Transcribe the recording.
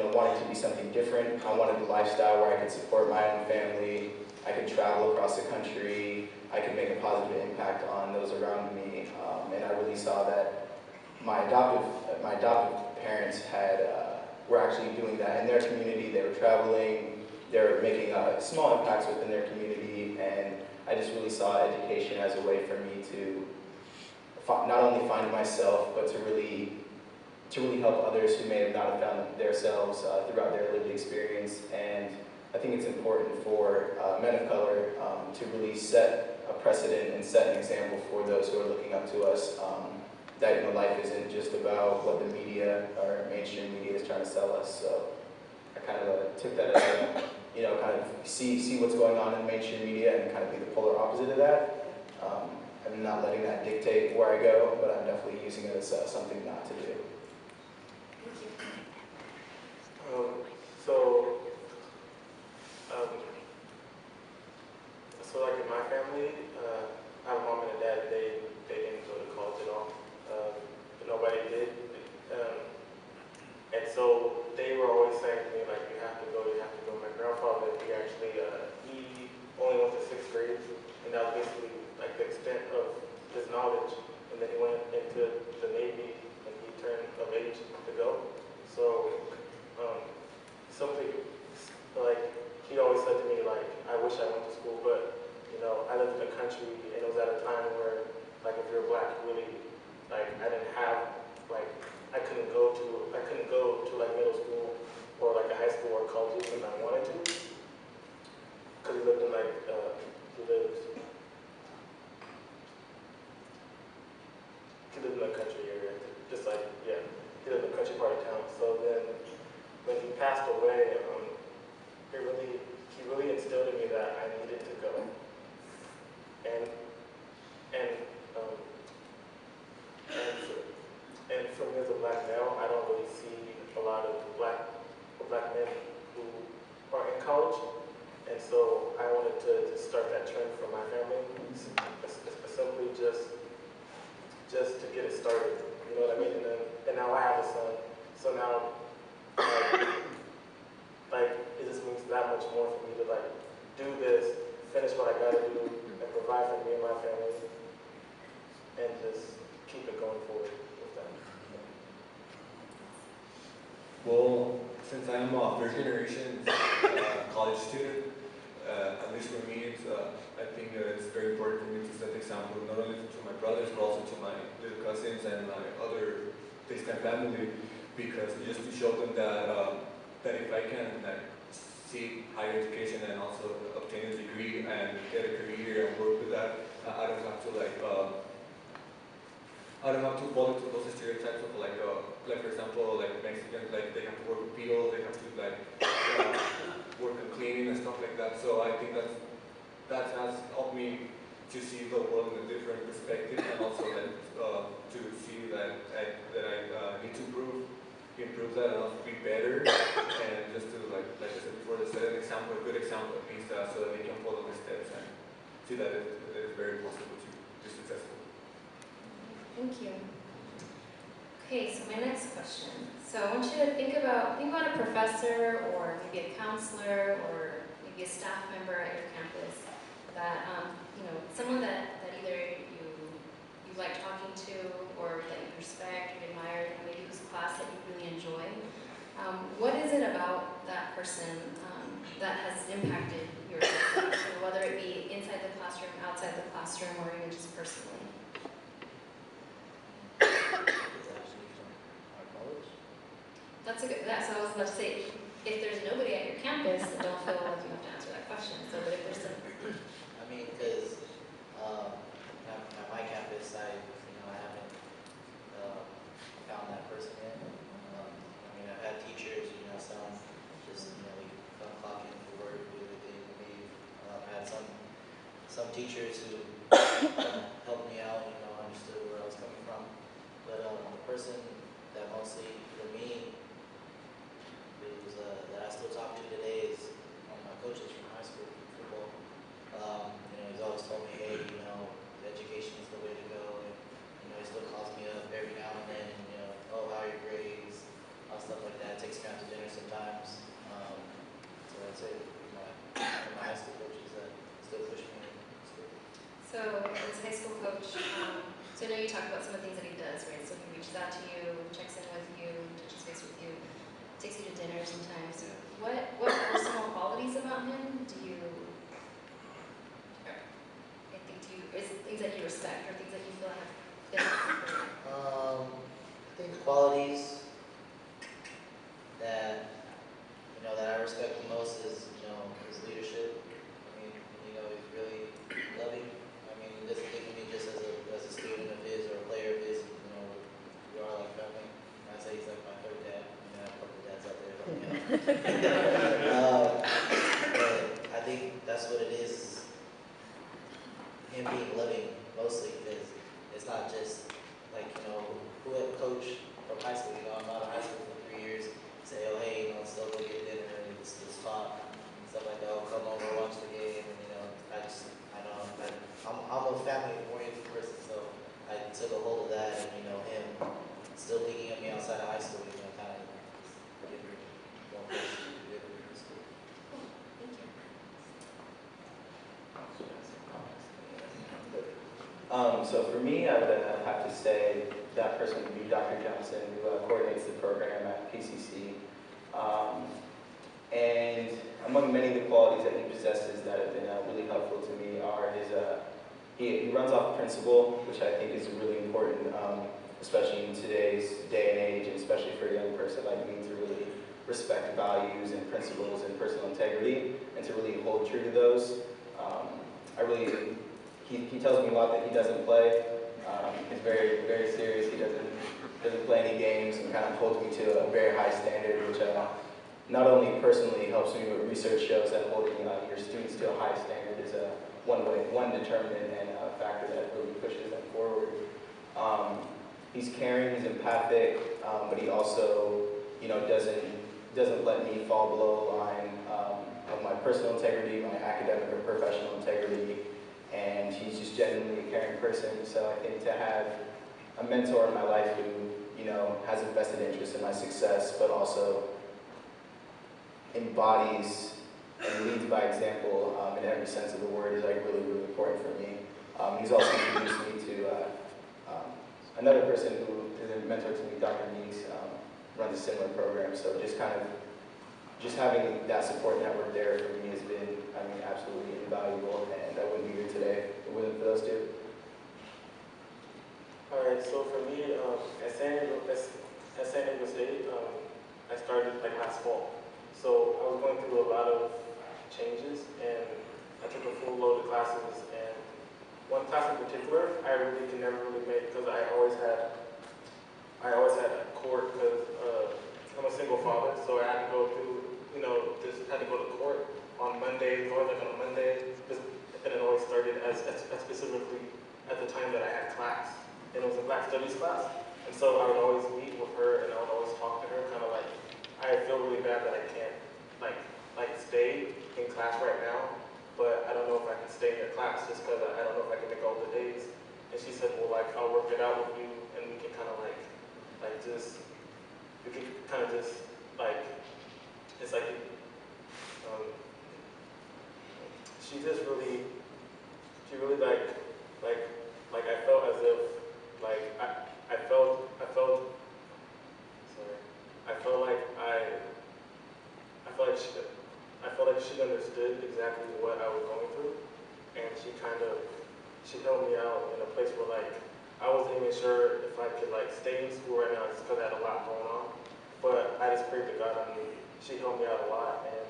wanting to be something different. I wanted a lifestyle where I could support my own family, I could travel across the country, I could make a positive impact on those around me. And I really saw that my adoptive parents were actually doing that in their community. They were traveling, they were making small impacts within their community, and I just really saw education as a way for me to not only find myself, but to really help others who may have not have found themselves throughout their lived experience. And I think it's important for men of color to really set a precedent and set an example for those who are looking up to us, that life isn't just about what the media or mainstream media is trying to sell us. So I kind of took that as kind of see what's going on in mainstream media and kind of be the polar opposite of that. I'm not letting that dictate where I go, but I'm definitely using it as something not to do. So like in my family, I have a mom and a dad. They didn't go to college at all. Nobody did. And so they were always saying to me, like, you have to go. My grandfather, he only went to 6th grade, and that was basically like the extent of his knowledge. And then he went into the Navy, and he turned of age to go. So something like he always said to me, like, I wish I went to school, but I lived in the country, and it was at a time where, like, if you're black, really, like, I didn't have, like, I couldn't go to like middle school or like a high school or college when I wanted to, because he lived in like he lived in the country area, just like he lived in the country part of town. So then when he passed away, he really instilled in me that I needed to go. And for me as a black male, I don't really see a lot of black men who are in college, and so I wanted to start that trend for my family, simply just to get it started. You know what I mean? And now I have a son, so now like it just means that much more for me to like do this, finish what I gotta do, and provide for me and my family, and just keep it going forward with that. Well, since I'm a first generation college student, at least for me, I think it's very important for me to set the example not only to my brothers but also to my little cousins and my other distant family, because just to show them that that if I can seek higher education and also obtain a degree and get a career and work with that, I don't have to I don't have to fall into those stereotypes of like for example, like Mexicans, like they have to work with people, they have to work on cleaning and stuff like that. So I think that has helped me to see the world in a different perspective, and also to see that I need to improve that and also be better, and just to like I said before, to set an example, a good example at least, so that they can follow my steps and see that it is very possible to be successful. Thank you. Okay, so my next question. So I want you to think about a professor or maybe a counselor or maybe a staff member at your campus that someone that either you like talking to or that you respect, you admire, maybe whose class that you really enjoy. What is it about that person that has impacted your success, whether it be inside the classroom, outside the classroom, or even just personally? That's a good, so I was about to say, if there's nobody at your campus, then don't feel like you have to answer that question. So, but if there's some... I mean, because at my campus, I haven't found that person yet. I mean, I've had teachers, some just, they come clock in for work, do what they believe. I've had some teachers who helped me out, understood where I was coming from. But the person that mostly, for me, that I still talk to today is one of my coaches from high school football. He's always told me, hey, education is the way to go. And, he still calls me up every now and then, and, oh, how are your grades? Stuff like that. Takes me out to dinner sometimes. So as high school coach, so I know you talked about some of the things that he does, right? So he reaches out to you, checks in with you, touches base with you, takes you to dinner sometimes. What personal qualities about him do you, I think is things that you respect or things that you feel have been important? I think the qualities that, that I respect the most is, his leadership. I mean, he's really loving. I mean, he doesn't think of me just as a student of his or a player of his. We are like family. I say he's like my third dad. I have a couple of dads out there, but I think that's what it is. Him being loving mostly, because it's not just like, who had coach from high school. I'm out of high school for 3 years. Say, oh hey, let's still go get dinner and let's talk and stuff like that. I'll come over, watch the game, and I'm a family-oriented person, so I took a hold of that, and him still thinking of me outside of high school, kind of get me more close to the school. Thank you. So for me, I would have to say that person would be Dr. Johnson, who coordinates the program at PCC. And among many of the qualities that he possesses that have been really helpful to me are his, he runs off principle, which I think is really important, especially in today's day and age, and especially for a young person like me, to really respect values and principles and personal integrity, and to really hold true to those. He tells me a lot that he doesn't play. He's very, very serious. He doesn't play any games, and kind of holds me to a very high standard, which not only personally helps me, but research shows that holding your students to a high standard is one determinant and a factor that really pushes them forward. He's caring, he's empathic, but he also, doesn't let me fall below the line of my personal integrity, my academic or professional integrity, and he's just genuinely a caring person. So I think to have a mentor in my life who, has a vested interest in my success, but also embodies and leads by example in every sense of the word is like really, really important for me. He's also introduced me to another person who is a mentor to me, Dr. Meeks, runs a similar program. So just having that support network there for me has been, absolutely invaluable, and I wouldn't be here today if it wasn't for those two. All right, so for me, at San Diego State, I started like last fall. So I was going through a lot of changes, and I took a full load of classes, and one class in particular I really could never really make because I always had a court because I'm a single father, so I had to go through, just had to go to court on Monday, always like on a Monday, and it always started as specifically at the time that I had class, and it was a Black Studies class, and so I would always meet with her, and I would always talk to her, kind of like, I feel really bad that I can't like stay in class right now, but I don't know if I can stay in your class just because I don't know if I can make all the days. And she said, well, like, I'll work it out with you, and we can kind of it's like, she really I felt as if, I felt like she understood exactly what I was going through, and she helped me out in a place where I wasn't even sure if I could stay in school right now just because I had a lot going on. But I just prayed to God. She helped me out a lot, and